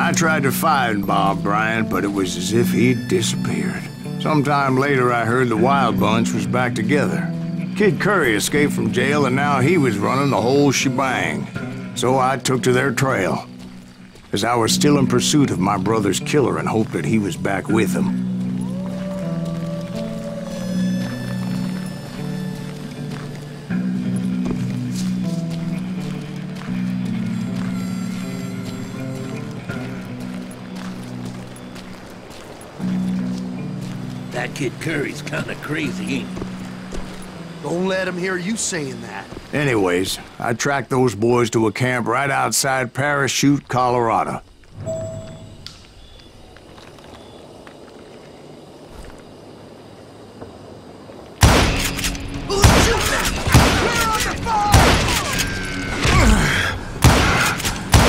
I tried to find Bob Bryant, but it was as if he'd disappeared. Sometime later, I heard the Wild Bunch was back together. Kid Curry escaped from jail, and now he was running the whole shebang. So I took to their trail, as I was still in pursuit of my brother's killer and hoped that he was back with him. That Kid Curry's kinda crazy, ain't he? Don't let him hear you saying that. Anyways, I tracked those boys to a camp right outside Parachute, Colorado.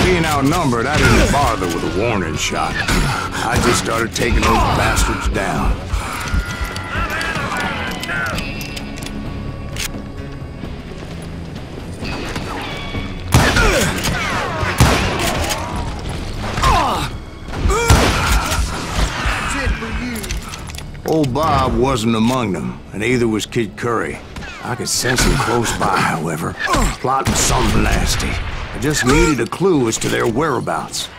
Being outnumbered, I didn't bother with a warning shot. I just started taking those bastards down. Old Bob wasn't among them, and neither was Kid Curry. I could sense him close by, however, plotting something nasty. I just needed a clue as to their whereabouts.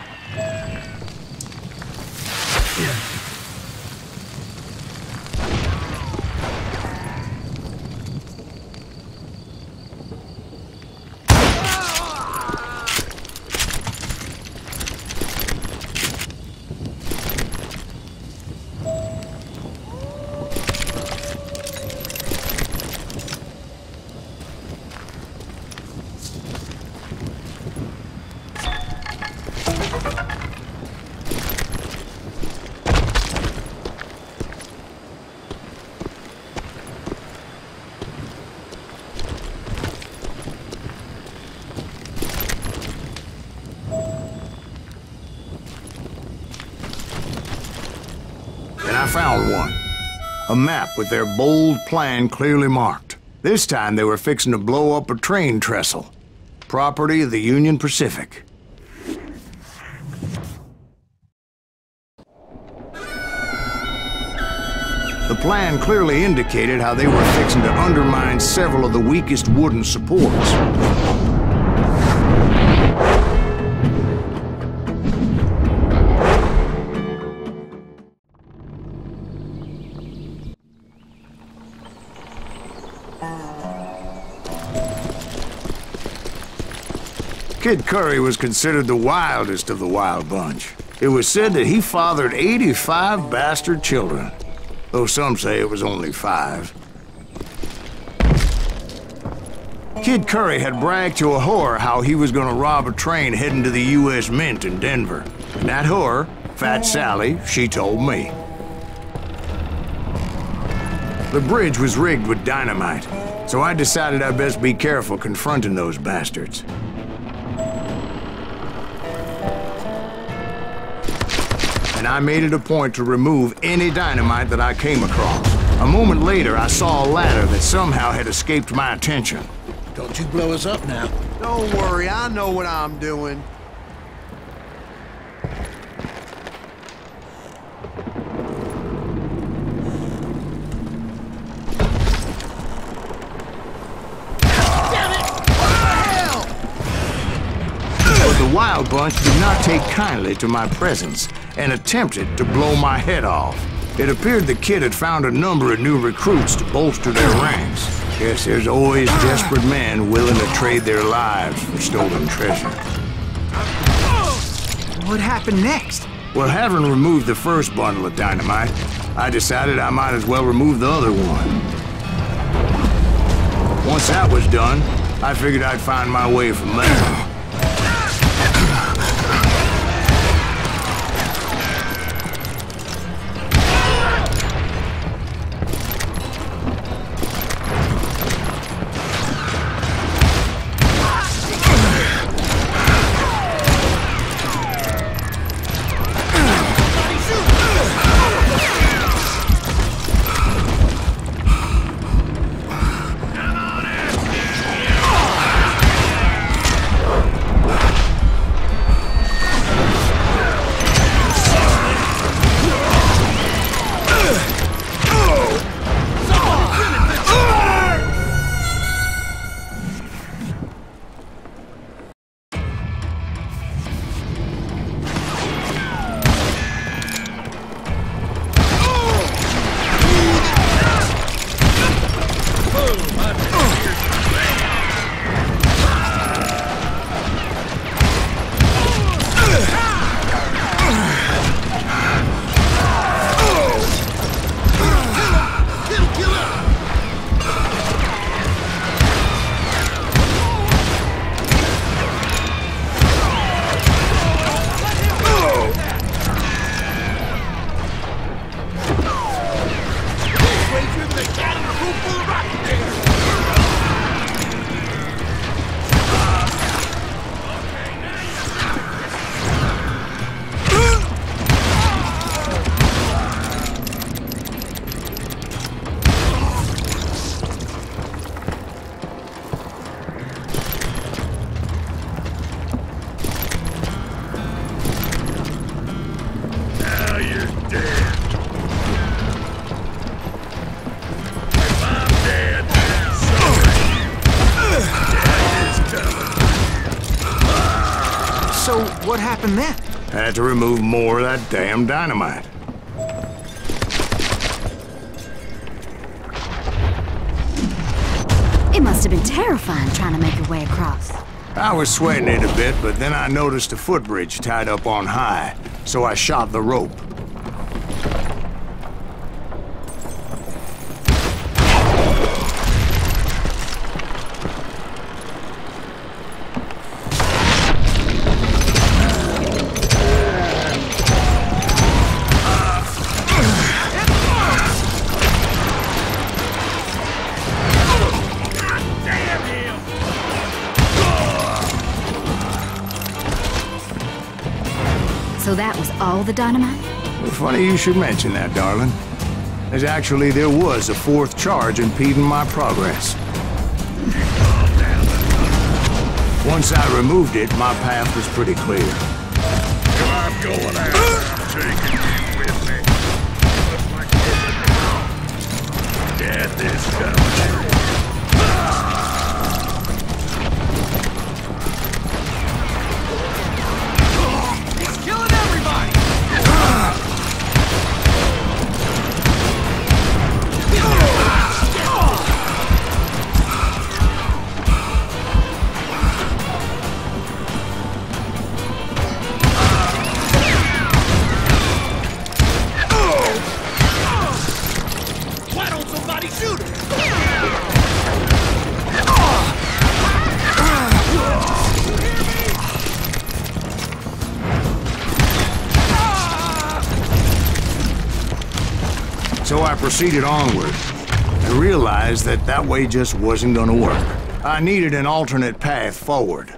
I found one. A map with their bold plan clearly marked. This time they were fixing to blow up a train trestle. Property of the Union Pacific. The plan clearly indicated how they were fixing to undermine several of the weakest wooden supports. Kid Curry was considered the wildest of the Wild Bunch. It was said that he fathered 85 bastard children, though some say it was only 5. Kid Curry had bragged to a whore how he was gonna rob a train heading to the U.S. Mint in Denver. And that whore, Fat Sally, she told me. The bridge was rigged with dynamite, so I decided I'd best be careful confronting those bastards. And I made it a point to remove any dynamite that I came across. A moment later, I saw a ladder that somehow had escaped my attention. Don't you blow us up now. Don't worry, I know what I'm doing. The Wild Bunch did not take kindly to my presence and attempted to blow my head off. It appeared the kid had found a number of new recruits to bolster their ranks. Guess there's always desperate men willing to trade their lives for stolen treasure. What happened next? Well, having removed the first bundle of dynamite, I decided I might as well remove the other one. Once that was done, I figured I'd find my way from there. What happened then? Had to remove more of that damn dynamite. It must have been terrifying trying to make your way across. I was sweating it a bit, but then I noticed a footbridge tied up on high, so I shot the rope. So that was all the dynamite? Funny you should mention that, darling. There was a fourth charge impeding my progress. Once I removed it, my path was pretty clear. If I'm going out, I'm taking you with me. Looks like death is coming. So I proceeded onward. I realized that that way just wasn't gonna work. I needed an alternate path forward.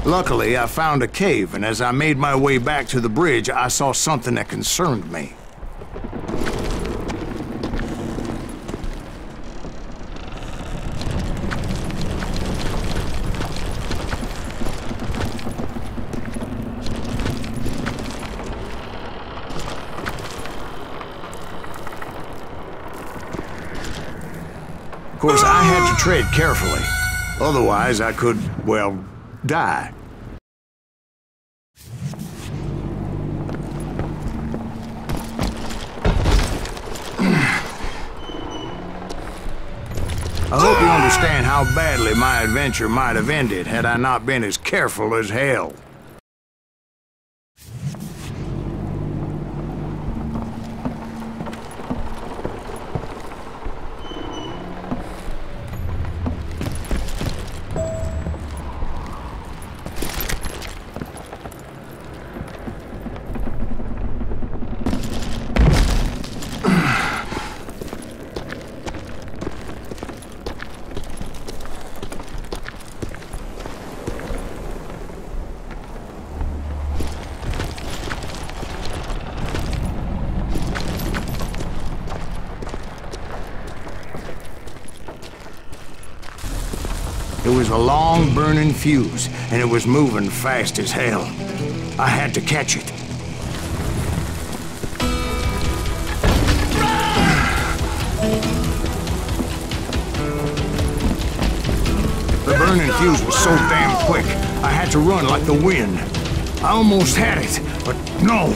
Luckily, I found a cave, and as I made my way back to the bridge, I saw something that concerned me. Of course, I had to tread carefully. Otherwise, I could, well, die. I hope you understand how badly my adventure might have ended had I not been as careful as hell. It was a long burning fuse, and it was moving fast as hell. I had to catch it. The burning fuse was so damn quick, I had to run like the wind. I almost had it, but no.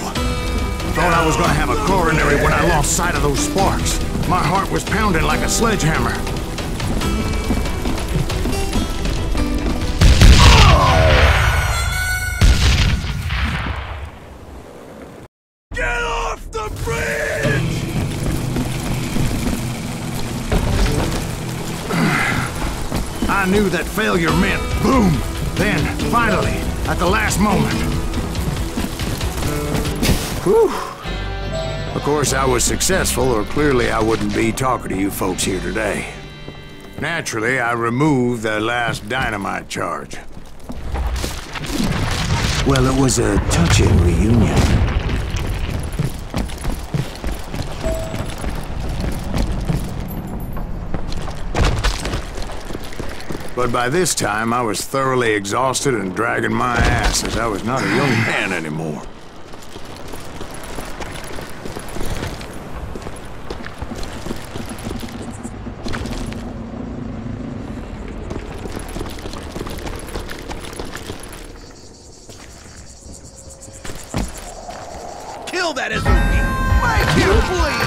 thought I was gonna have a coronary when I lost sight of those sparks. My heart was pounding like a sledgehammer. Get off the bridge! I knew that failure meant boom. Then, finally, at the last moment. Whew. Of course, I was successful, or clearly I wouldn't be talking to you folks here today. Naturally, I removed the last dynamite charge. Well, it was a touching reunion. But by this time, I was thoroughly exhausted and dragging my ass, as I was not a young man anymore. Kill that SOB! Make him bleed!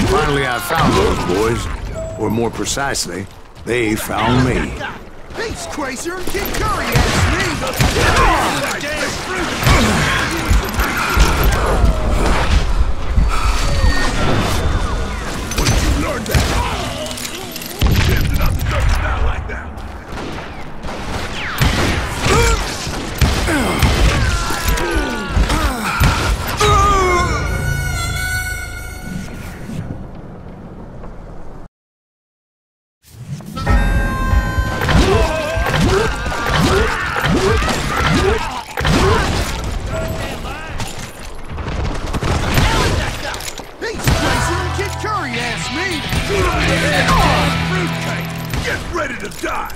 Finally, I found those boys. Or more precisely, they found me. Peace, Cracer! Kid Curry asked me! When did you learn that? Kids are not supposed to sound like that. Peace, Cracer! Kid Curry asked me! Fruitcake! Get ready to die!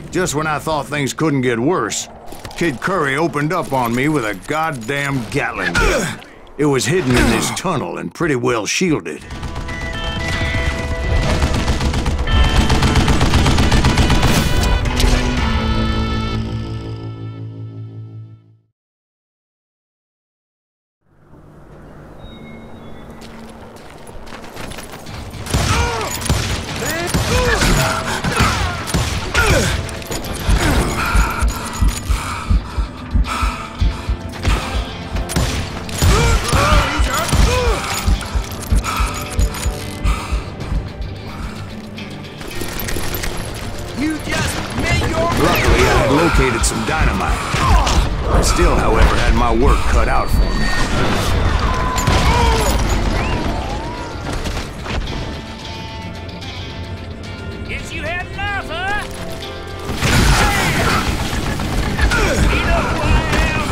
Just when I thought things couldn't get worse, Kid Curry opened up on me with a goddamn Gatling gun. It was hidden in this tunnel and pretty well shielded. Luckily, I had located some dynamite. I still, however, had my work cut out for me. Guess you had enough, huh? You know who I am?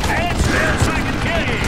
Hands down so I can kill you.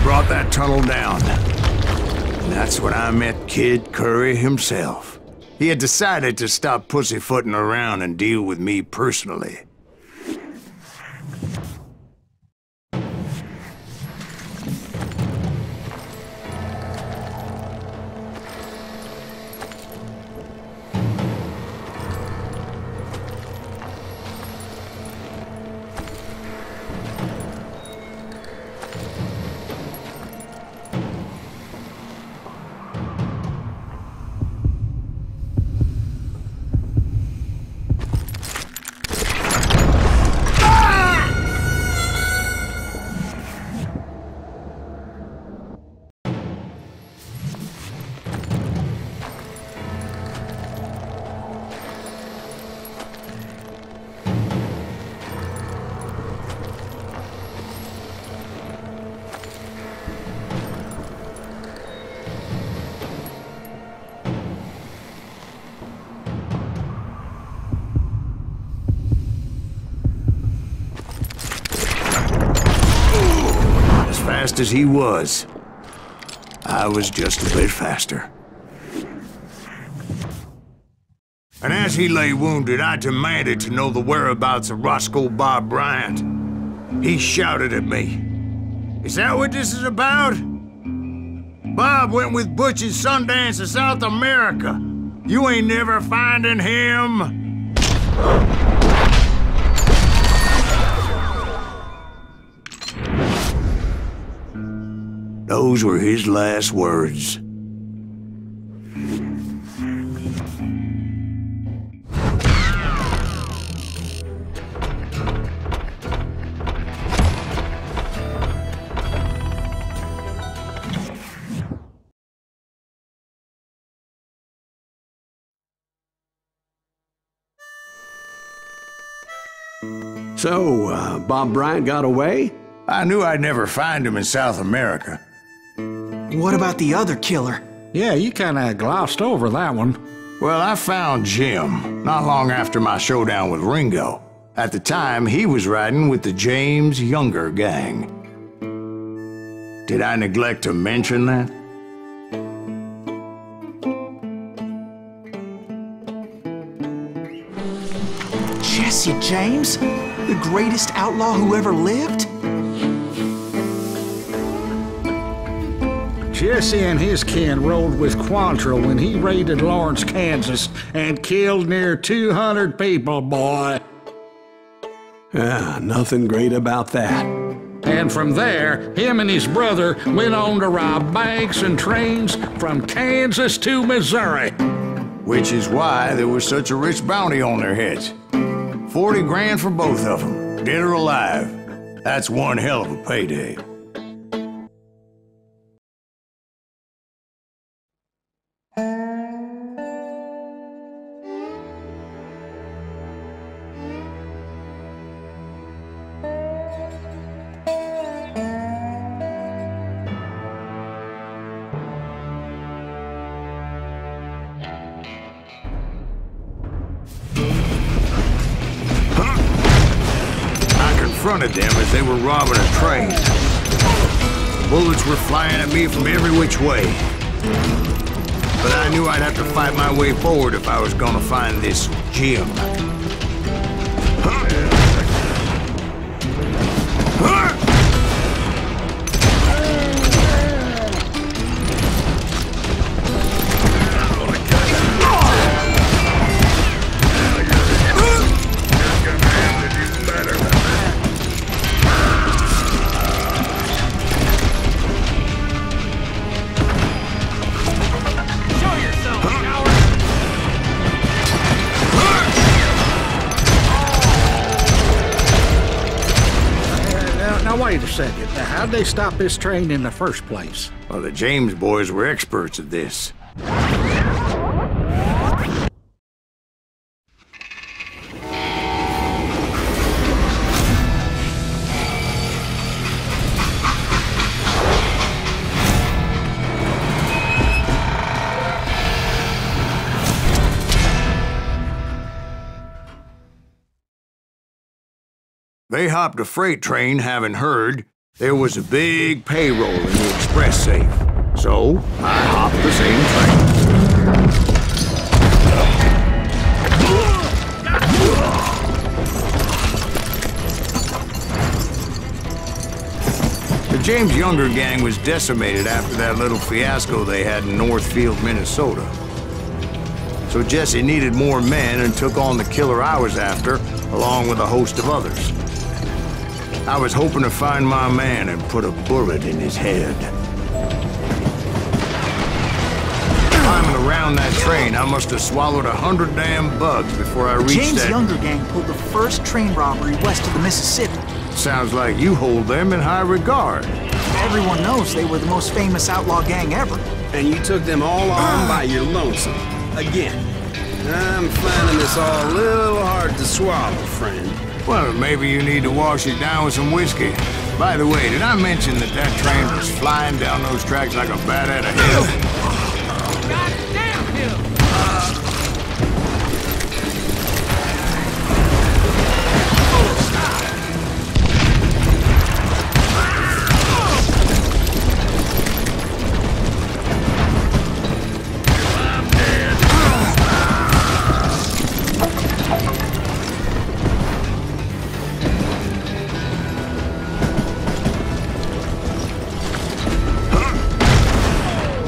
brought that tunnel down. And that's when I met Kid Curry himself. He had decided to stop pussyfooting around and deal with me personally. Fast as he was, I was just a bit faster. And as he lay wounded, I demanded to know the whereabouts of Roscoe Bob Bryant. He shouted at me, "Is that what this is about? Bob went with Butch and Sundance to South America. You ain't never finding him." Those were his last words. So, Bob Bryant got away? I knew I'd never find him in South America. What about the other killer? Yeah, you kinda glossed over that one. Well, I found Jim not long after my showdown with Ringo. At the time, he was riding with the James Younger gang. Did I neglect to mention that? Jesse James? The greatest outlaw who ever lived? Jesse and his kin rode with Quantrill when he raided Lawrence, Kansas, and killed near 200 people, boy. Nothing great about that. And from there, him and his brother went on to rob banks and trains from Kansas to Missouri. Which is why there was such a rich bounty on their heads. 40 grand for both of them, dead or alive. That's one hell of a payday. Confronted them as they were robbing a train. Bullets were flying at me from every which way. But I knew I'd have to fight my way forward if I was gonna find this Jim. Wait a second. Now, how'd they stop this train in the first place? Well, the James boys were experts at this. They hopped a freight train, having heard There was a big payroll in the express safe, so I hopped the same train. The James Younger gang was decimated after that little fiasco they had in Northfield, Minnesota. So Jesse needed more men and took on the killer I was after, along with a host of others. I was hoping to find my man and put a bullet in his head. Climbing around that train, I must have swallowed 100 damn bugs before I reached James that... Younger gang pulled the first train robbery west of the Mississippi. Sounds like you hold them in high regard. Everyone knows they were the most famous outlaw gang ever. And you took them all on by your lonesome. Again. I'm finding this all a little hard to swallow, friend. Well, maybe you need to wash it down with some whiskey. By the way, did I mention that that train was flying down those tracks like a bat out of hell? Goddamn him!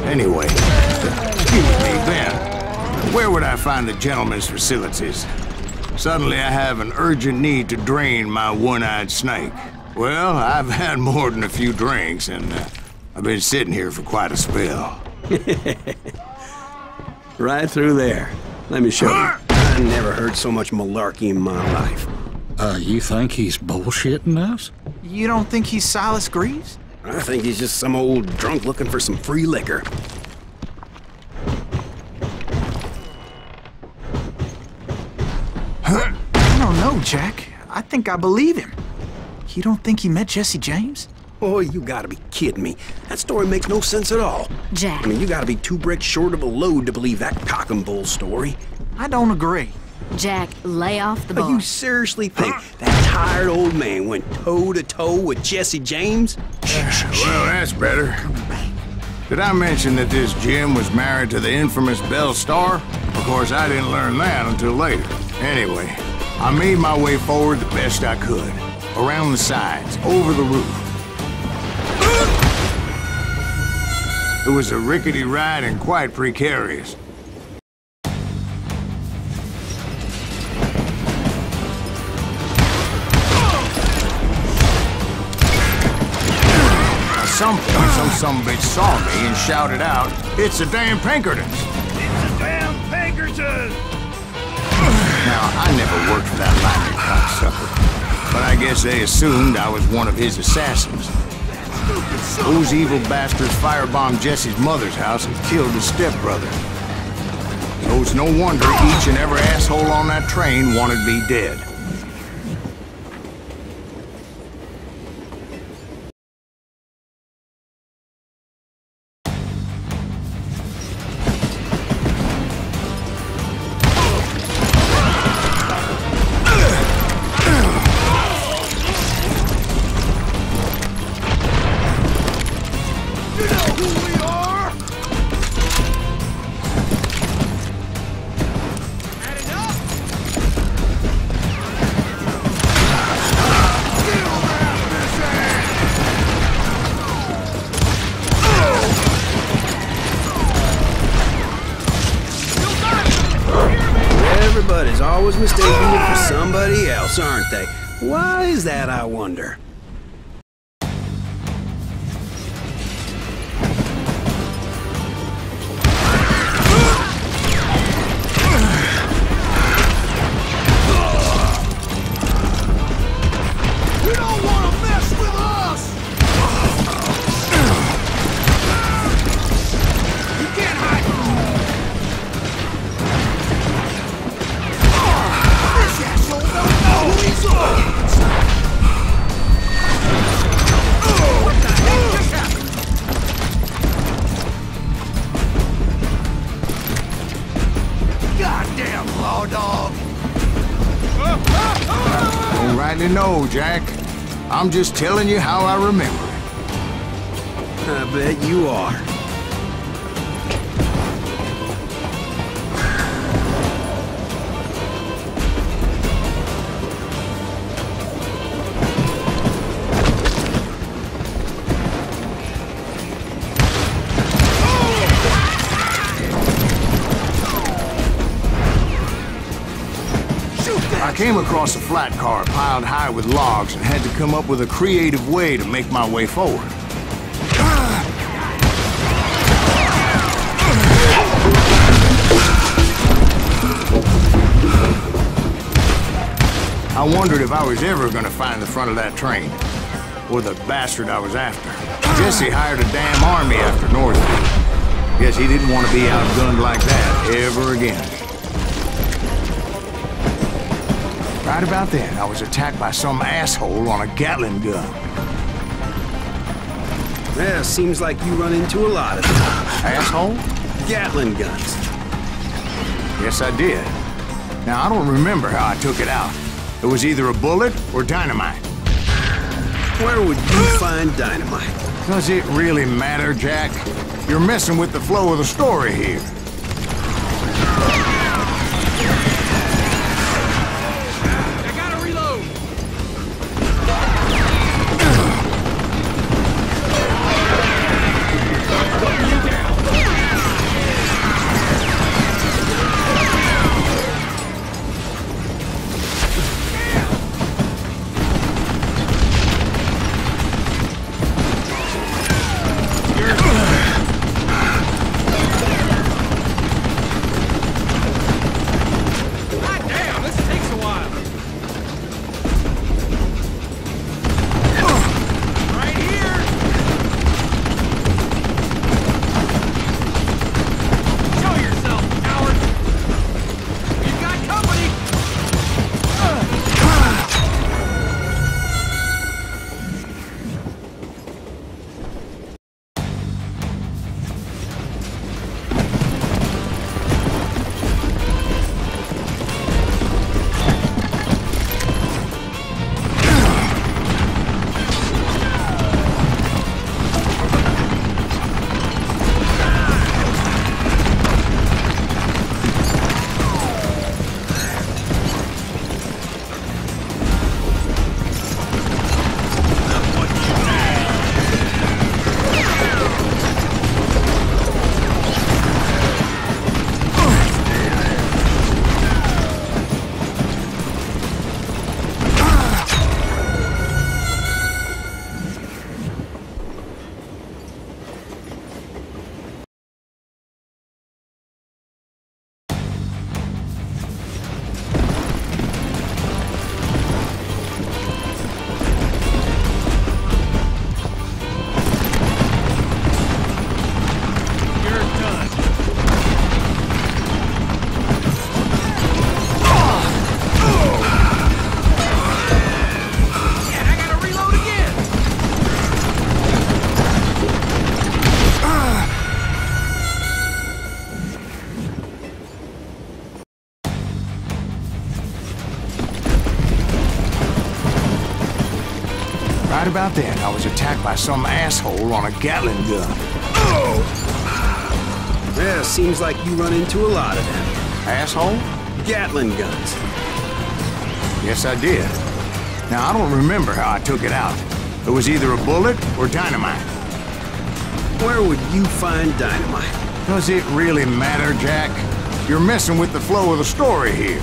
Anyway, excuse me, Ben. Where would I find the gentleman's facilities? Suddenly I have an urgent need to drain my one-eyed snake. Well, I've had more than a few drinks, and I've been sitting here for quite a spell. Right through there. Let me show you. I never heard so much malarkey in my life. You think he's bullshitting us? You don't think he's Silas Greaves? I think he's just some old drunk looking for some free liquor. I don't know, Jack. I think I believe him. You don't think he met Jesse James? Oh, you gotta be kidding me. That story makes no sense at all. Jack. I mean, you gotta be 2 bricks short of a load to believe that cock and bull story. I don't agree. Jack, lay off the But bar. you seriously think that tired old man went toe-to-toe with Jesse James? Well, that's better. Did I mention that this Jim was married to the infamous Belle Starr? Of course, I didn't learn that until later. Anyway, I made my way forward the best I could. Around the sides, over the roof. It was a rickety ride and quite precarious. At some point, some bitch saw me and shouted out, "It's a damn Pinkertons!" It's a damn Pinkerton! Now, I never worked for that lying cocksucker, but I guess they assumed I was one of his assassins. Those evil bastards firebombed Jesse's mother's house and killed his stepbrother. So it's no wonder each and every asshole on that train wanted me dead. Everybody's always mistaking you for somebody else, aren't they? Why is that, I wonder? You don't want to mess with us! You can't hide from me! This asshole don't know who he's against! What the heck just happened? Goddamn law dog! Don't rightly know, Jack. I'm just telling you how I remember it. I bet you are. I came across a flat car piled high with logs and had to come up with a creative way to make my way forward. I wondered if I was ever going to find the front of that train, or the bastard I was after. Jesse hired a damn army after Northview. Guess he didn't want to be outgunned like that ever again. Right about then, I was attacked by some asshole on a Gatling gun. Yeah, seems like you run into a lot of them. Asshole? Gatling guns. Yes, I did. Now, I don't remember how I took it out. It was either a bullet or dynamite. Where would you find dynamite? Does it really matter, Jack? You're messing with the flow of the story here. I gotta reload. Right about then, I was attacked by some asshole on a Gatling gun. Yeah, seems like you run into a lot of them. Asshole? Gatling guns. Yes, I did. Now, I don't remember how I took it out. It was either a bullet or dynamite. Where would you find dynamite? Does it really matter, Jack? You're messing with the flow of the story here.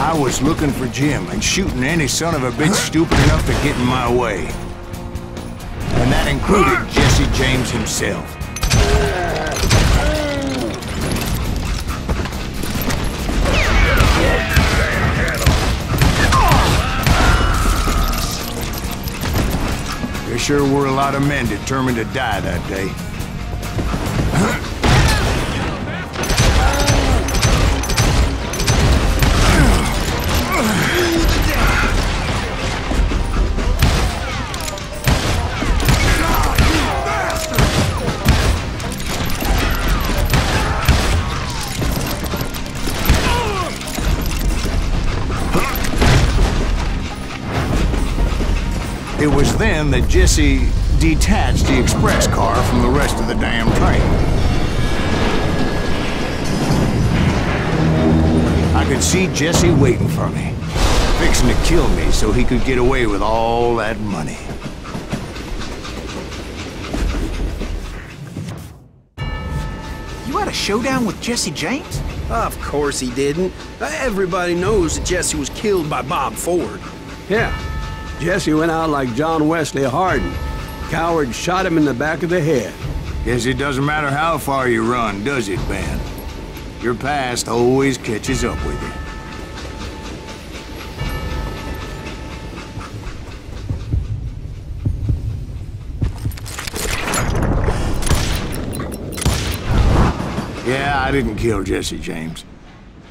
I was looking for Jim and shooting any son of a bitch stupid enough to get in my way. And that included Jesse James himself. There sure were a lot of men determined to die that day. It was then that Jesse detached the express car from the rest of the damn train. I could see Jesse waiting for me, fixing to kill me so he could get away with all that money. You had a showdown with Jesse James? Of course he didn't. Everybody knows that Jesse was killed by Bob Ford. Yeah. Jesse went out like John Wesley Hardin. Coward shot him in the back of the head. Guess it doesn't matter how far you run, does it, Ben? Your past always catches up with you. Yeah, I didn't kill Jesse James.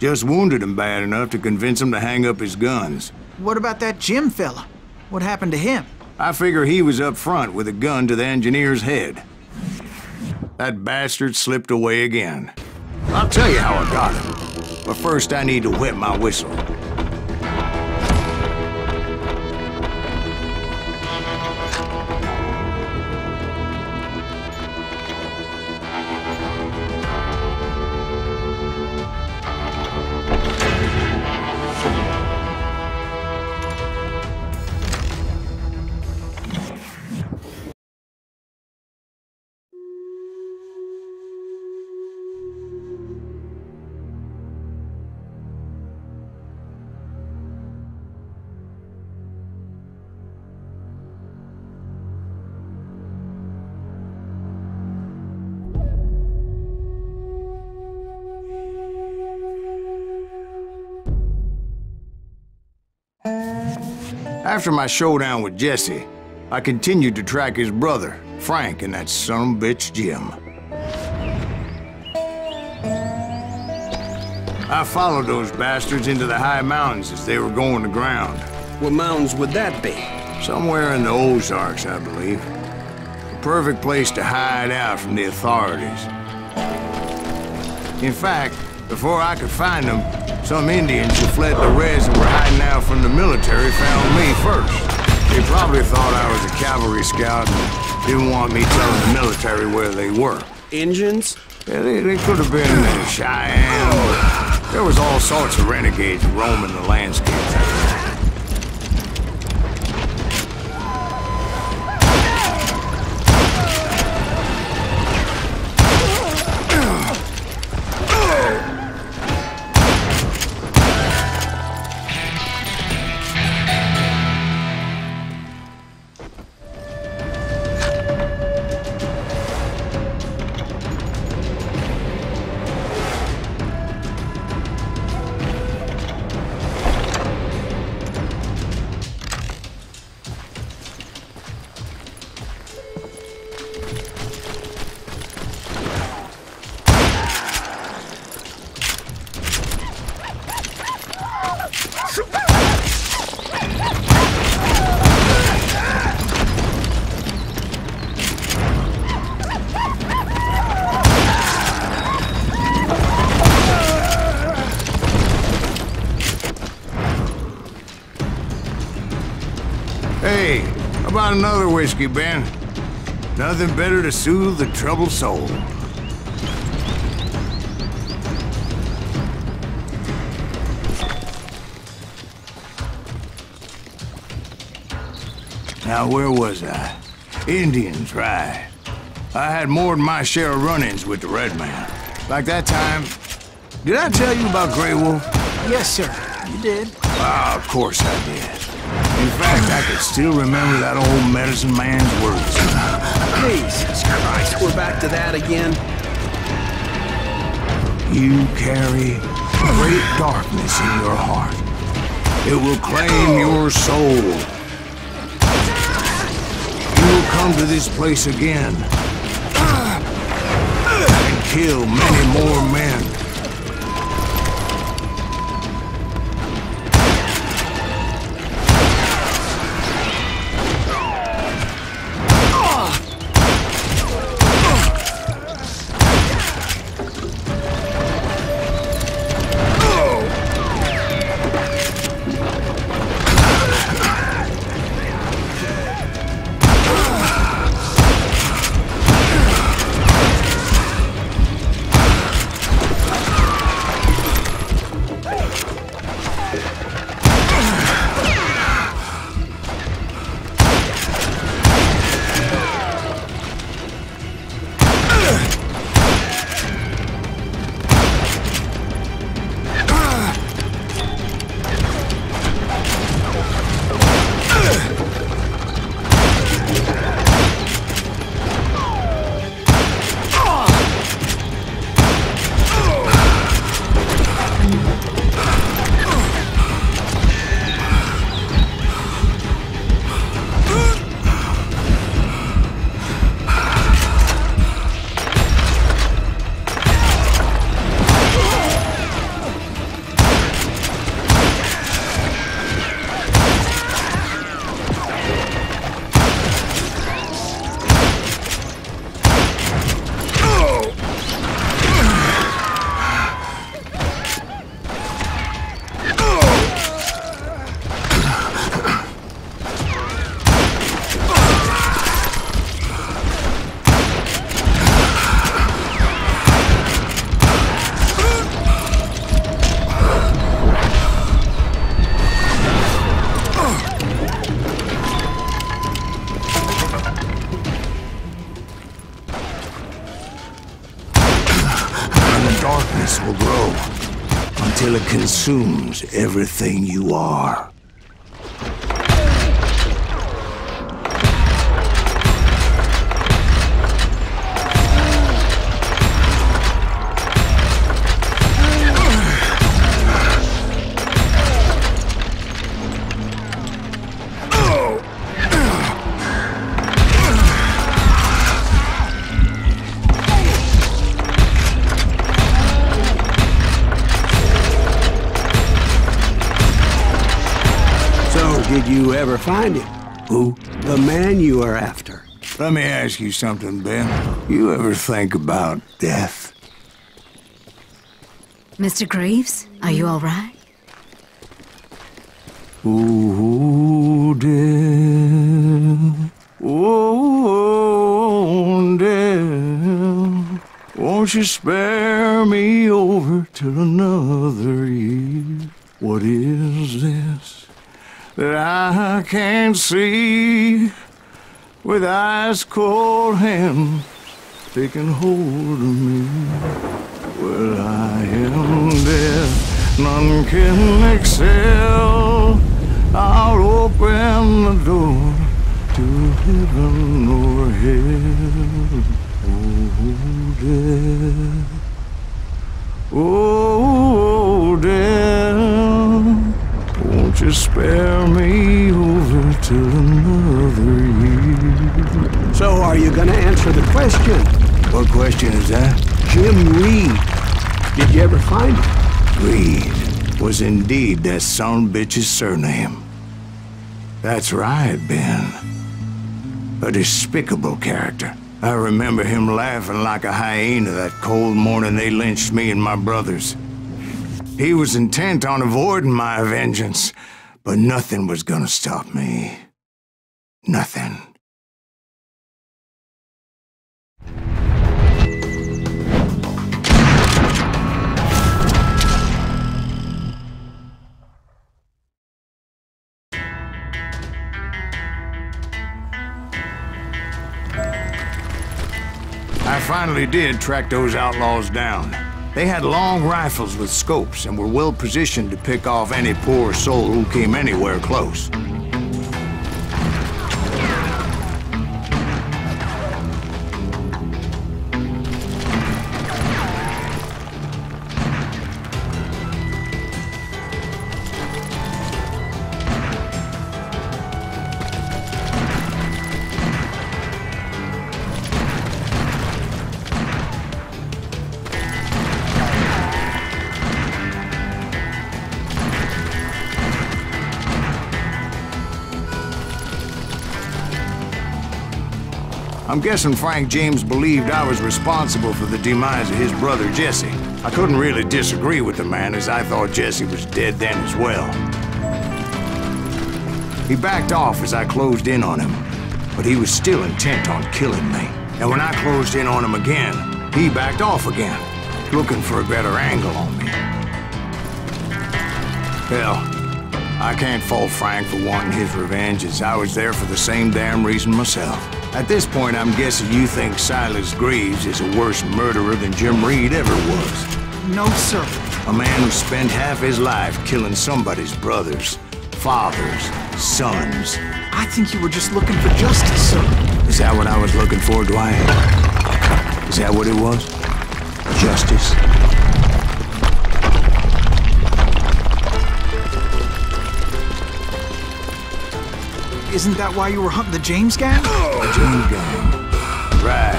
Just wounded him bad enough to convince him to hang up his guns. What about that Jim fella? What happened to him? I figure he was up front with a gun to the engineer's head. That bastard slipped away again. I'll tell you how I got him. But first I need to wet my whistle. After my showdown with Jesse, I continued to track his brother, Frank, and that sumbitch Jim. I followed those bastards into the high mountains as they were going to ground. What mountains would that be? Somewhere in the Ozarks, I believe. The perfect place to hide out from the authorities. In fact, before I could find them, some Indians who fled the Reds and were hiding out from the military found me first. They probably thought I was a cavalry scout and didn't want me telling the military where they were. Indians? Yeah, they could have been Cheyenne. There was all sorts of renegades roaming the landscape. Hey, how about another whiskey, Ben? Nothing better to soothe the troubled soul. Now, where was I? Indians, right. I had more than my share of run-ins with the Red Man. Like that time... Did I tell you about Grey Wolf? Yes, sir. You did. Ah, of course I did. In fact, I could still remember that old medicine man's words. Jesus Christ, we're back to that again. You carry great darkness in your heart. It will claim your soul. You will come to this place again and kill many more men. Darkness will grow until it consumes everything you are. Did you ever find him? Who? The man you are after. Let me ask you something, Ben. You ever think about death? Mr. Greaves, are you all right? Ooh, death. Oh, death. Won't you spare me over till another year? What is this that I can't see, with ice cold hands taking hold of me? Well, I am death, none can excel. I'll open the door to heaven or hell. Oh, death, oh, death. Won't you spare me over till another year? So are you gonna answer the question? What question is that? Jim Reed. Did you ever find him? Reed was indeed that son of a bitch's surname. That's right, Ben. A despicable character. I remember him laughing like a hyena that cold morning they lynched me and my brothers. He was intent on avoiding my vengeance, but nothing was gonna stop me. Nothing. I finally did track those outlaws down. They had long rifles with scopes and were well positioned to pick off any poor soul who came anywhere close. I'm guessing Frank James believed I was responsible for the demise of his brother Jesse. I couldn't really disagree with the man, as I thought Jesse was dead then as well. He backed off as I closed in on him, but he was still intent on killing me. And when I closed in on him again, he backed off again, looking for a better angle on me. Hell, I can't fault Frank for wanting his revenge, as I was there for the same damn reason myself. At this point, I'm guessing you think Silas Greaves is a worse murderer than Jim Reed ever was. No, sir. A man who spent half his life killing somebody's brothers, fathers, sons. I think you were just looking for justice, sir. Is that what I was looking for, Dwight? Is that what it was? Justice? Isn't that why you were hunting the James gang? The James gang. Right.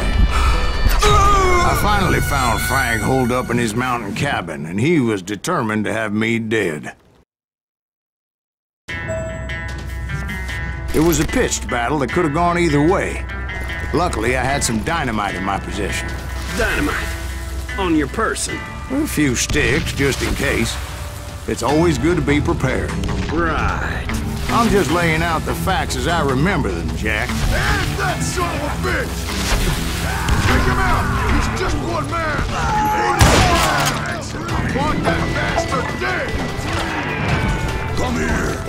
I finally found Frank holed up in his mountain cabin, and he was determined to have me dead. It was a pitched battle that could have gone either way. Luckily, I had some dynamite in my possession. Dynamite? On your person? A few sticks, just in case. It's always good to be prepared. Right. I'm just laying out the facts as I remember them, Jack. And that son of a bitch! Take him out! He's just one man! I want that bastard dead! Come here!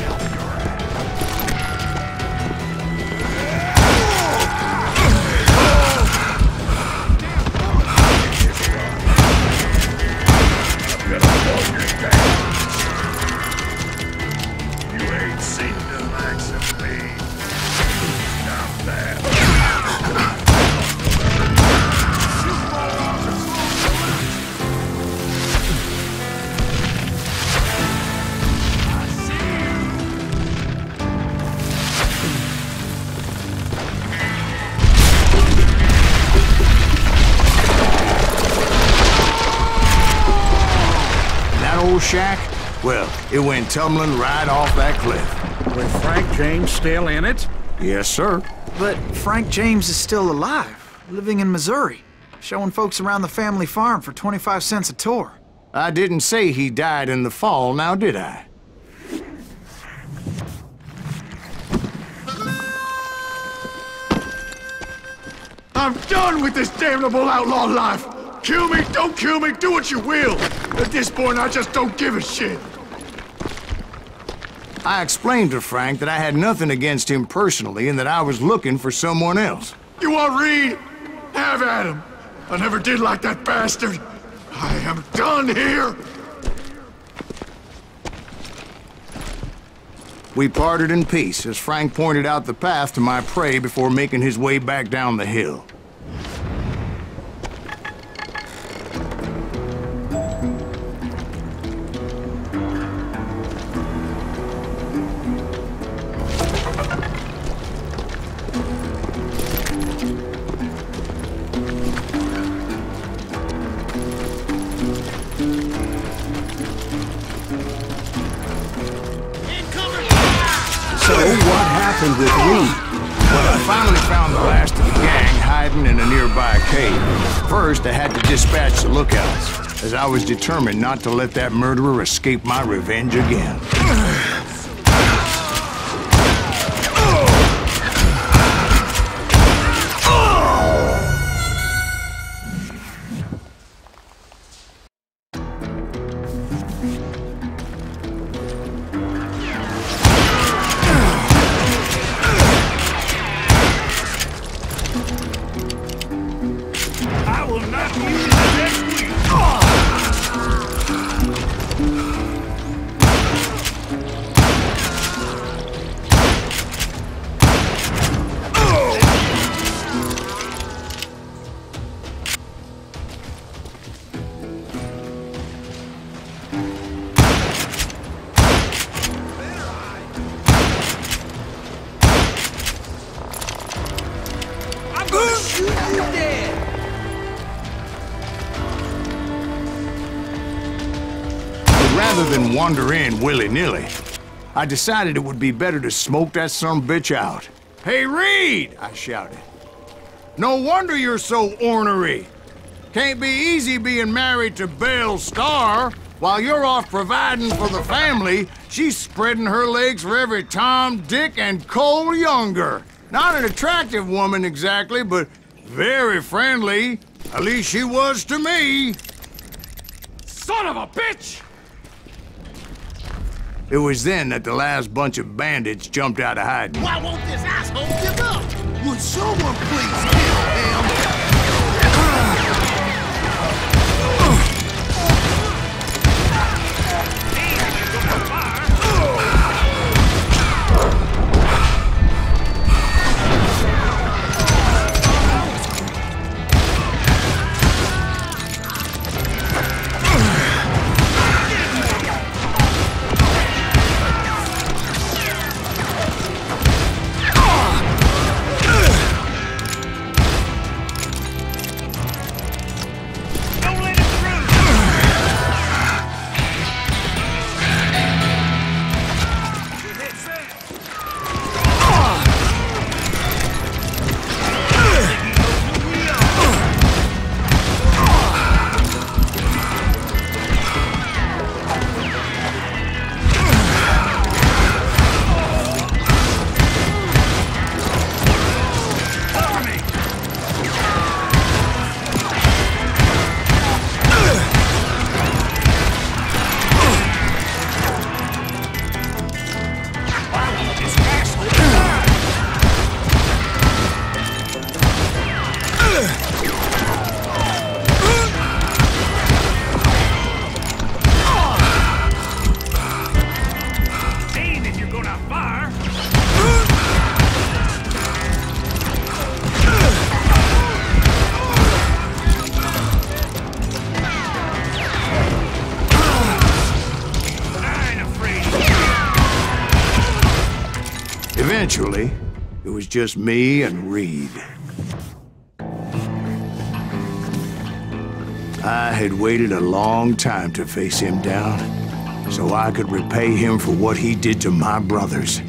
Shack? Well, it went tumbling right off that cliff. With Frank James still in it? Yes, sir. But Frank James is still alive, living in Missouri, showing folks around the family farm for 25 cents a tour. I didn't say he died in the fall, now did I? I'm done with this damnable outlaw life! Kill me, don't kill me, do what you will! At this point, I just don't give a shit! I explained to Frank that I had nothing against him personally and that I was looking for someone else. You want Reed? Have at him! I never did like that bastard! I am done here! We parted in peace as Frank pointed out the path to my prey before making his way back down the hill. So, what happened with Reed? Well, I finally found the last of the gang hiding in a nearby cave. First, I had to dispatch the lookouts, as I was determined not to let that murderer escape my revenge again. I will knock you in the next week. rather than wander in willy-nilly, I decided it would be better to smoke that sumbitch out. "Hey, Reed!" I shouted. "No wonder you're so ornery. Can't be easy being married to Belle Starr. While you're off providing for the family, she's spreading her legs for every Tom, Dick, and Cole Younger. Not an attractive woman exactly, but very friendly. At least she was to me." Son of a bitch! It was then that the last bunch of bandits jumped out of hiding. Why won't this asshole give up? Would someone please kill him? Eventually, it was just me and Reed. I had waited a long time to face him down, so I could repay him for what he did to my brothers.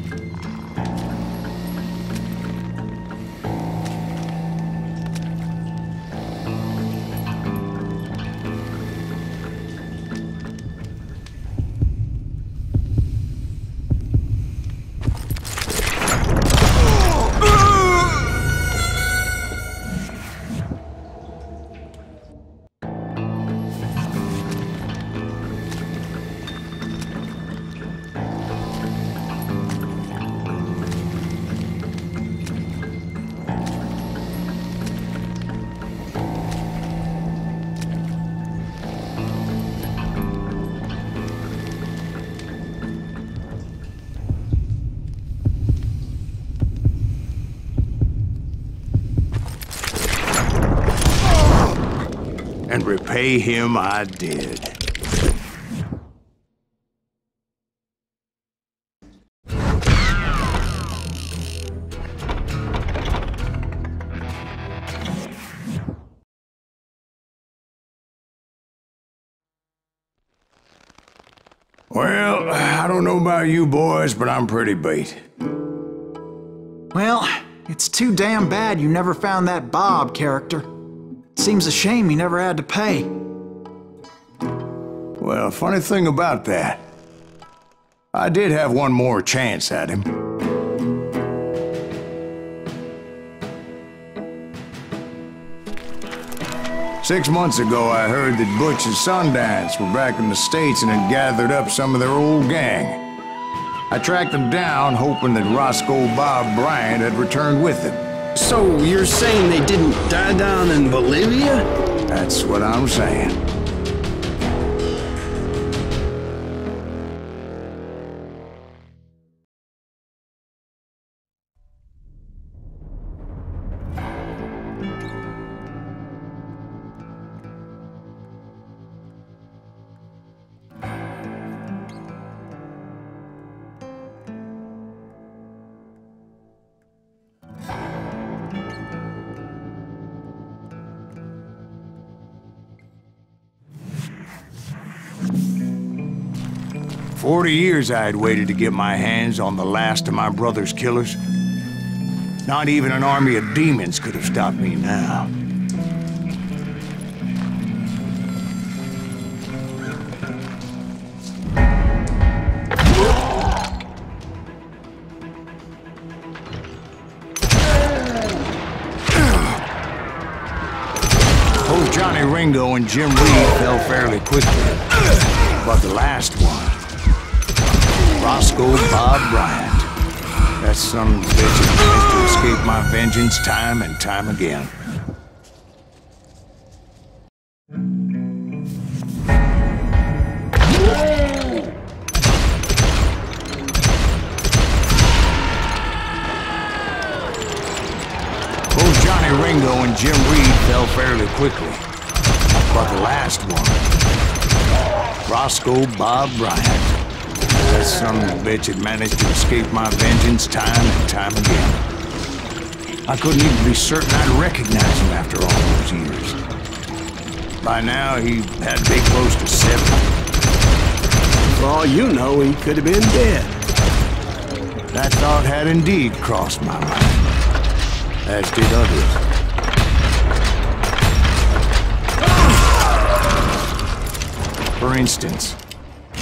And repay him I did. Well, I don't know about you boys, but I'm pretty beat. Well, it's too damn bad you never found that Bob character. Seems a shame he never had to pay. Well, funny thing about that, I did have one more chance at him. Six months ago, I heard that Butch and Sundance were back in the States and had gathered up some of their old gang. I tracked them down, hoping that Roscoe Bob Bryant had returned with them. So you're saying they didn't die down in Bolivia? That's what I'm saying. 40 years I had waited to get my hands on the last of my brother's killers. Not even an army of demons could have stopped me now. Both Johnny Ringo and Jim Reed fell fairly quickly, but the last one, Roscoe Bob Bryant. That son of a bitch has managed to escape my vengeance time and time again. Both Johnny Ringo and Jim Reed fell fairly quickly, but the last one, Roscoe Bob Bryant. That son of a bitch had managed to escape my vengeance time and time again. I couldn't even be certain I'd recognize him after all those years. By now, he had to be close to 70. For all you know, he could have been dead. That thought had indeed crossed my mind, as did others. For instance,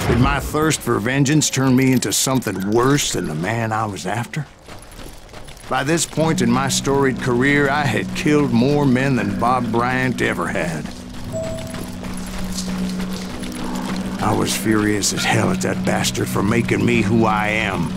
did my thirst for vengeance turn me into something worse than the man I was after? By this point in my storied career, I had killed more men than Bob Bryant ever had. I was furious as hell at that bastard for making me who I am.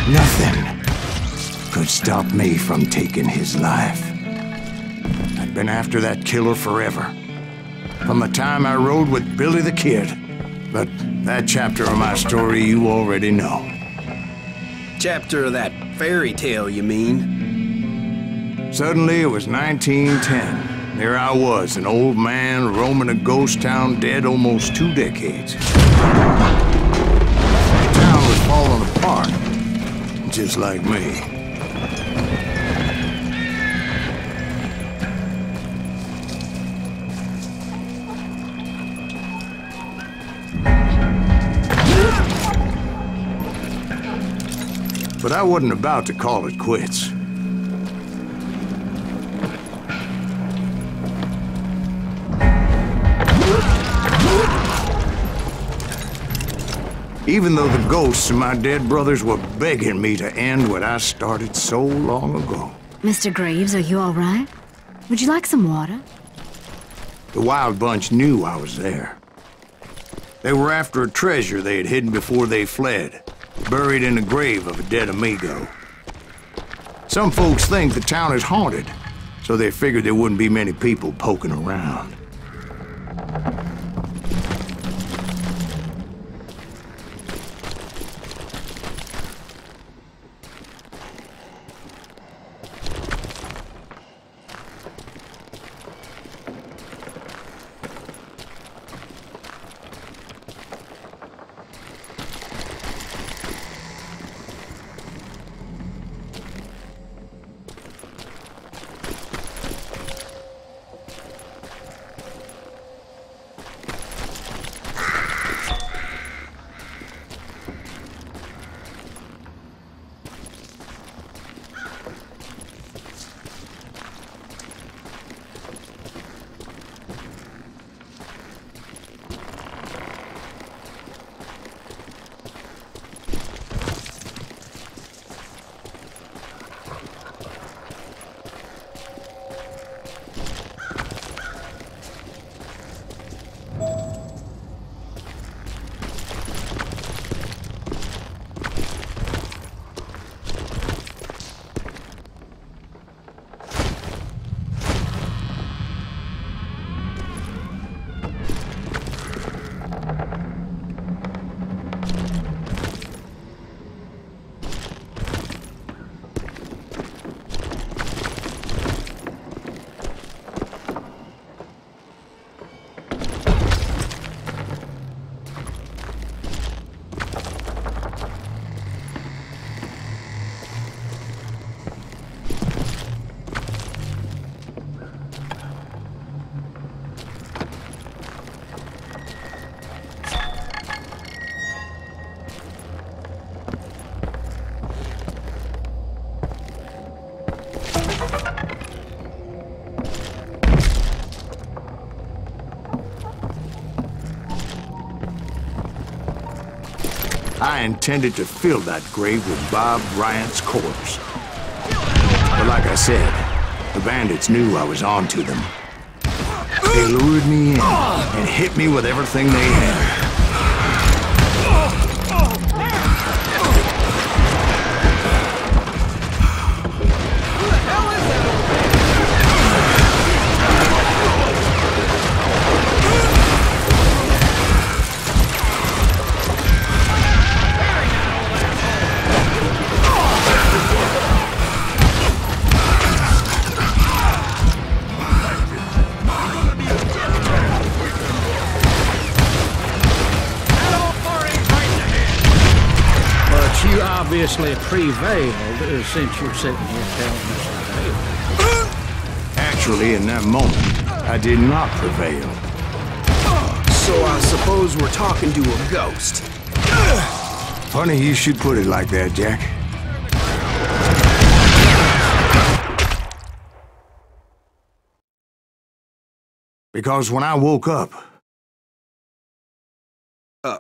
Nothing could stop me from taking his life. I'd been after that killer forever, from the time I rode with Billy the Kid. But that chapter of my story you already know. Chapter of that fairy tale, you mean? Suddenly it was 1910. There I was, an old man roaming a ghost town dead almost 2 decades. The town was falling apart. Just like me. But I wasn't about to call it quits. Even though the ghosts of my dead brothers were begging me to end what I started so long ago. Mr. Graves, are you all right? Would you like some water? The Wild Bunch knew I was there. They were after a treasure they had hidden before they fled, buried in the grave of a dead amigo. Some folks think the town is haunted, so they figured there wouldn't be many people poking around. I intended to fill that grave with Bob Bryant's corpse. But like I said, the bandits knew I was on to them. They lured me in and hit me with everything they had. You obviously prevailed since you're sitting here telling us the tale. Actually, in that moment, I did not prevail. So I suppose we're talking to a ghost. Funny you should put it like that, Jack. Because when I woke up...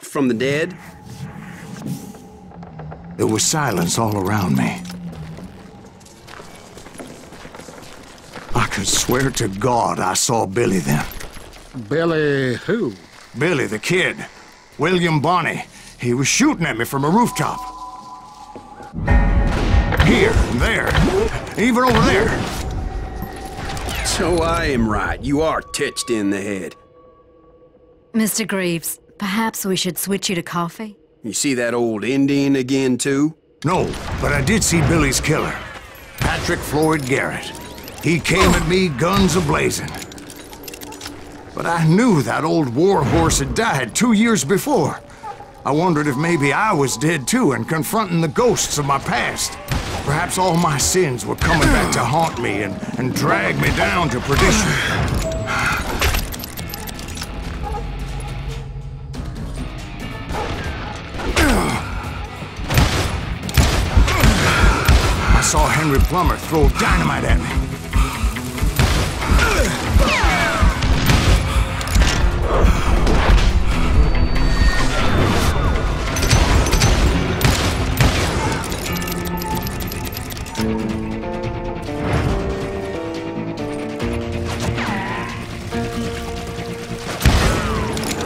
From the dead? There was silence all around me. I could swear to God I saw Billy then. Billy who? Billy, the kid. William Bonney. He was shooting at me from a rooftop. Here, and there, even over there. So I am right. You are titched in the head. Mr. Greaves, perhaps we should switch you to coffee? You see that old Indian again, too? No, but I did see Billy's killer, Patrick Floyd Garrett. He came at me guns a-blazing. But I knew that old war horse had died 2 years before. I wondered if maybe I was dead too and confronting the ghosts of my past. Perhaps all my sins were coming back to haunt me and drag me down to perdition. I saw Henry Plummer throw dynamite at me.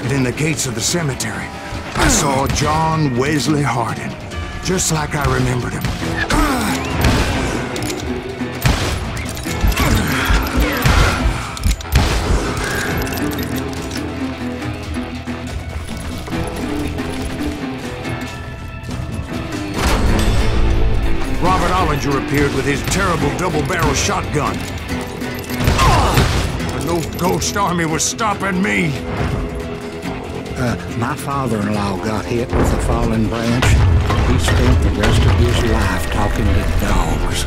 And in the gates of the cemetery, I saw John Wesley Hardin, just like I remembered him. Robert Ollinger appeared with his terrible double-barrel shotgun. But no ghost army was stopping me. My father-in-law got hit with a fallen branch. He spent the rest of his life talking to dogs.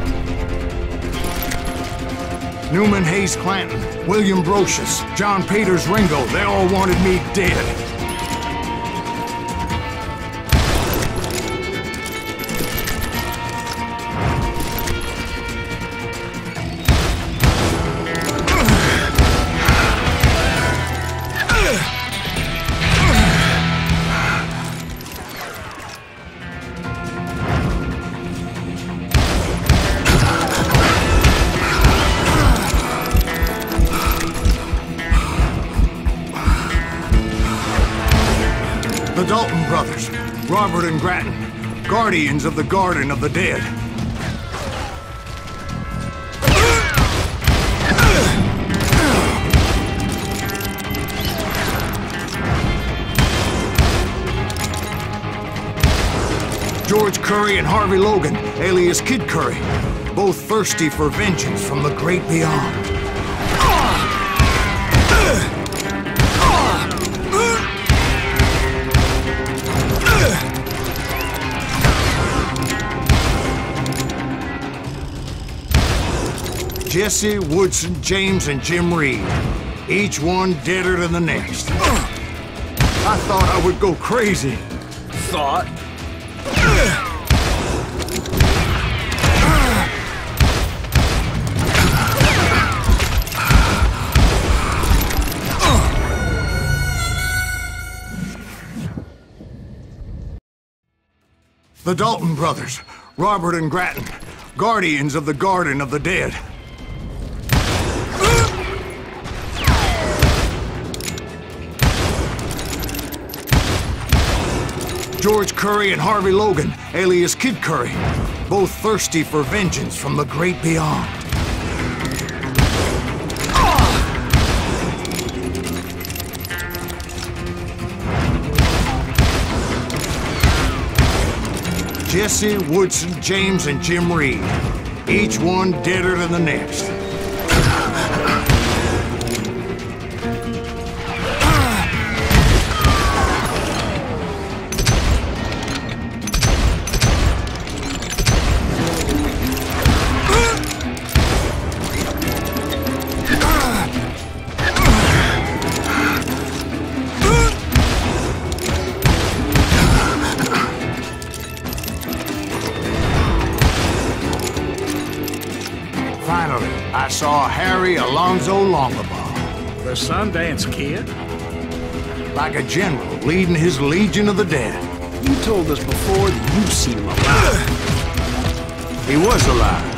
Newman Hayes Clanton, William Brocious, John Peters Ringo, they all wanted me dead. The Dalton brothers, Robert and Grattan, guardians of the Garden of the Dead. George Curry and Harvey Logan, alias Kid Curry, both thirsty for vengeance from the great beyond. Jesse, Woodson, James, and Jim Reed. Each one deader than the next. I thought I would go crazy. Thought? The Dalton brothers, Robert and Grattan, guardians of the Garden of the Dead. George Curry and Harvey Logan, alias Kid Curry, both thirsty for vengeance from the great beyond. Jesse, Woodson, James, and Jim Reed, each one deader than the next. Finally, I saw Harry Alonzo Longabaugh. The Sundance Kid? Like a general leading his Legion of the Dead. You told us before that you've seen him alive. He was alive.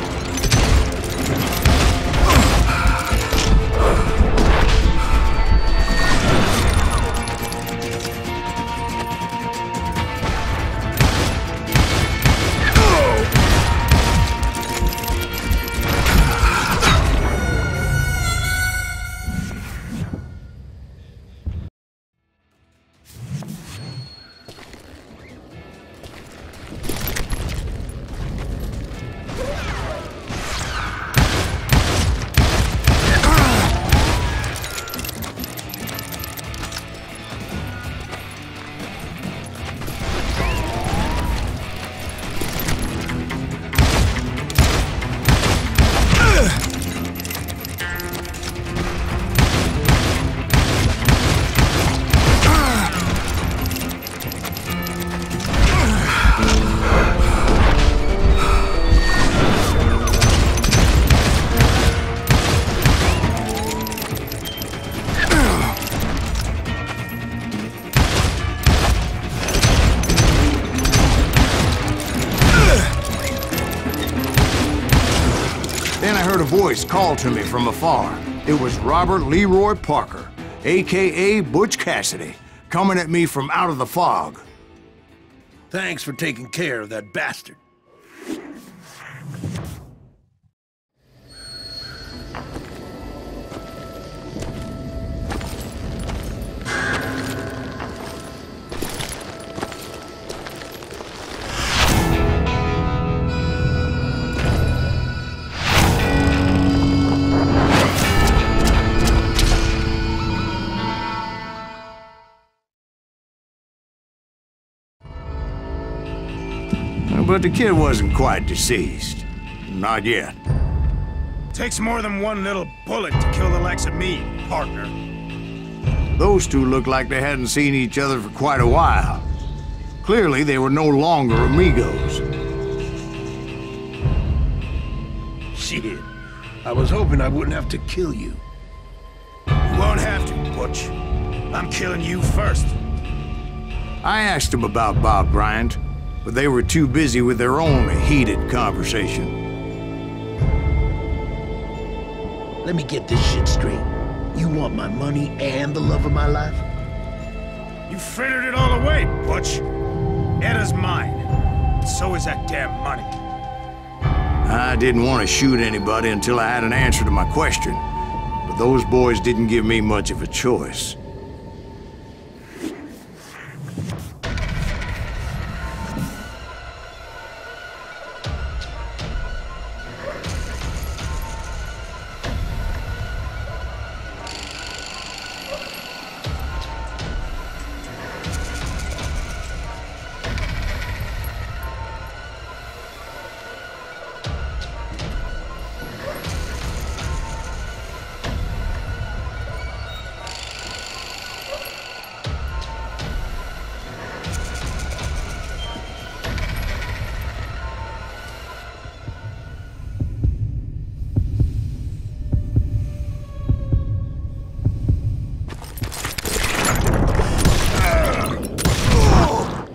Then I heard a voice call to me from afar. It was Robert Leroy Parker, a.k.a. Butch Cassidy, coming at me from out of the fog. Thanks for taking care of that bastard. But the kid wasn't quite deceased. Not yet. Takes more than one little bullet to kill the likes of me, partner. Those two looked like they hadn't seen each other for quite a while. Clearly, they were no longer amigos. Shit. I was hoping I wouldn't have to kill you. You won't have to, Butch. I'm killing you first. I asked him about Bob Bryant, but they were too busy with their own heated conversation. Let me get this shit straight. You want my money and the love of my life? You frittered it all away, Butch. Etta's mine. So is that damn money. I didn't want to shoot anybody until I had an answer to my question, but those boys didn't give me much of a choice.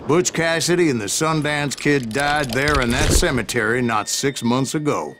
Butch Cassidy and the Sundance Kid died there in that cemetery not 6 months ago.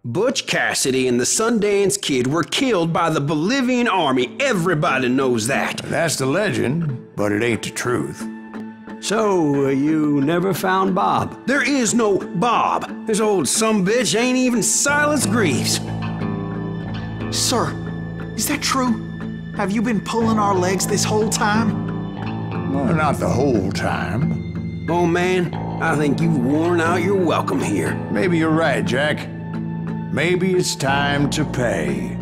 Butch Cassidy and the Sundance Kid were killed by the Bolivian army. Everybody knows that. That's the legend, but it ain't the truth. So, you never found Bob? There is no Bob. This old sumbitch ain't even Silas Greaves. Sir, is that true? Have you been pulling our legs this whole time? Well, not the whole time. Oh man, I think you've worn out your welcome here. Maybe you're right, Jack. Maybe it's time to pay.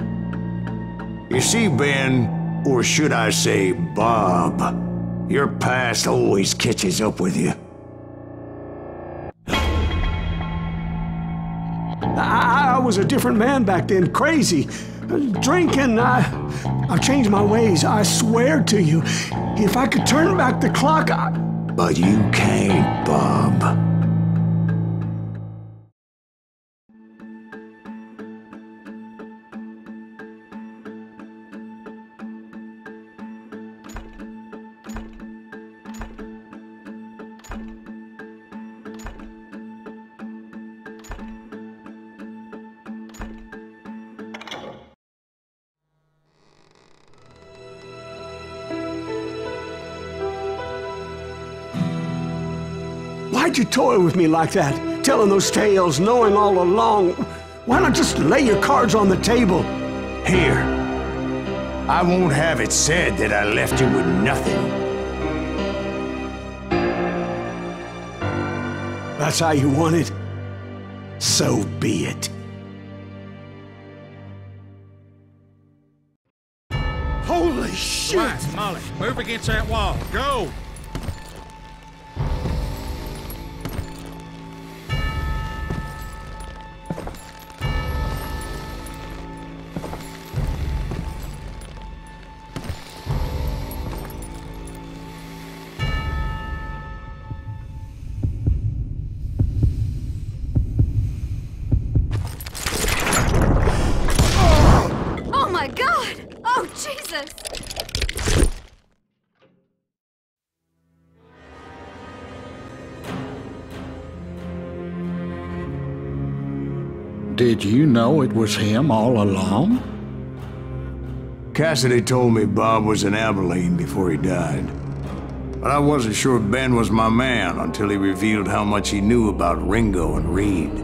You see, Ben, or should I say Bob, your past always catches up with you. I was a different man back then, crazy. Drinking, I've changed my ways, I swear to you. If I could turn back the clock, But you can't, Bob. Why'd you toy with me like that? Telling those tales, knowing all along. Why not just lay your cards on the table? Here. I won't have it said that I left you with nothing. That's how you want it? So be it. Holy shit! Right, Molly, move against that wall. Go! Oh my God! Oh, Jesus! Did you know it was him all along? Cassidy told me Bob was in Abilene before he died. But I wasn't sure Ben was my man until he revealed how much he knew about Ringo and Reed.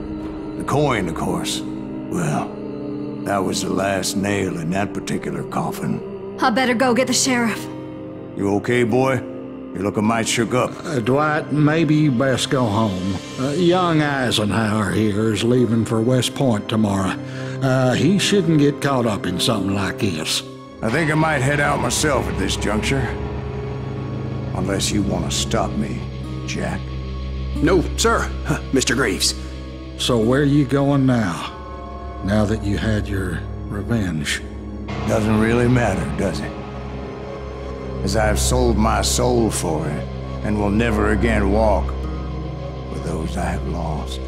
The coin, of course. Well, that was the last nail in that particular coffin. I better go get the sheriff. You okay, boy? You're looking mighty shook up. Dwight, maybe you best go home. Young Eisenhower here is leaving for West Point tomorrow. He shouldn't get caught up in something like this. I think I might head out myself at this juncture. Unless you want to stop me, Jack. No, sir, Mr. Greaves. So where you going now? Now that you had your revenge? Doesn't really matter, does it? As I've sold my soul for it, and will never again walk with those I have lost.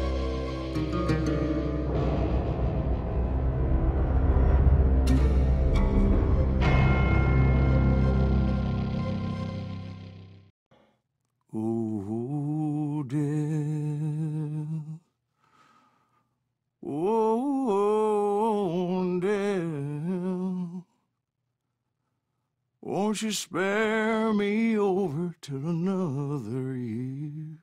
Ooh, dear. Oh, dear. Won't you spare me over till another year?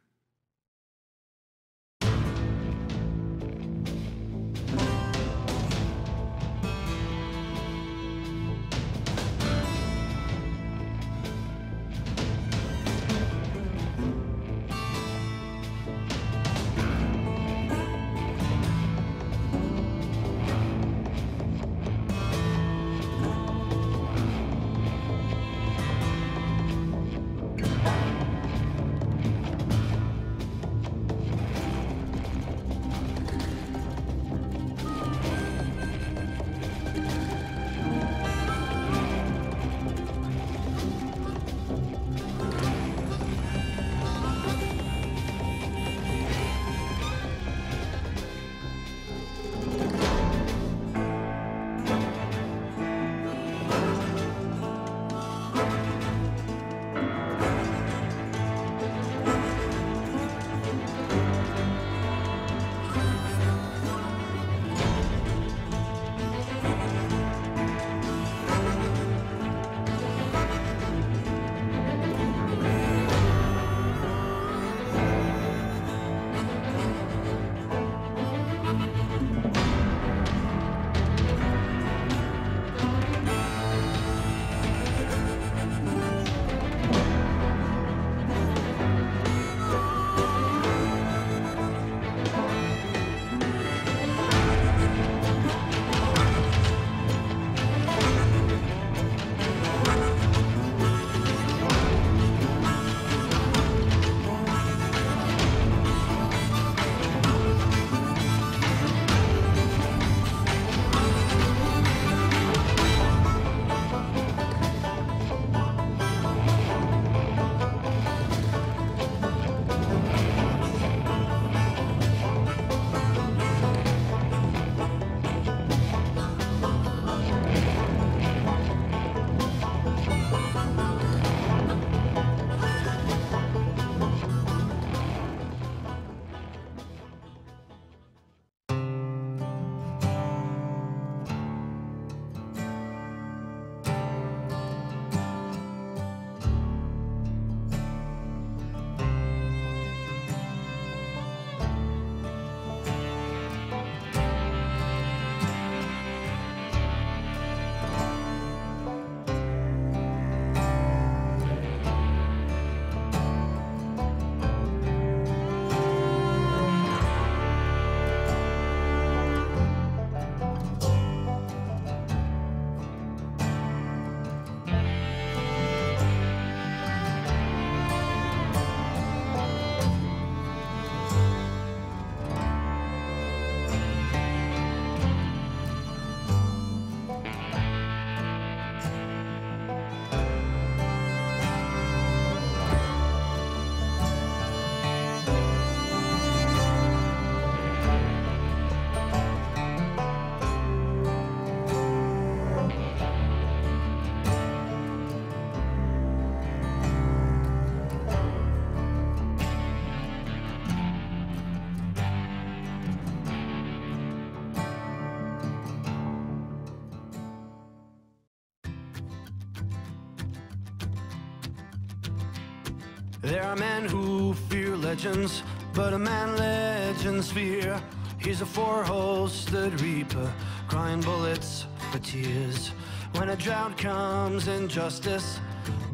There are men who fear legends, but a man legends fear. He's a four-hosted reaper, crying bullets for tears. When a drought comes in justice,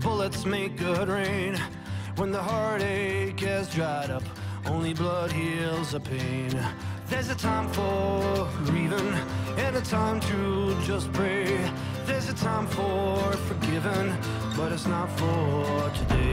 bullets make good rain. When the heartache has dried up, only blood heals the pain. There's a time for grieving and a time to just pray. There's a time for forgiving, but it's not for today.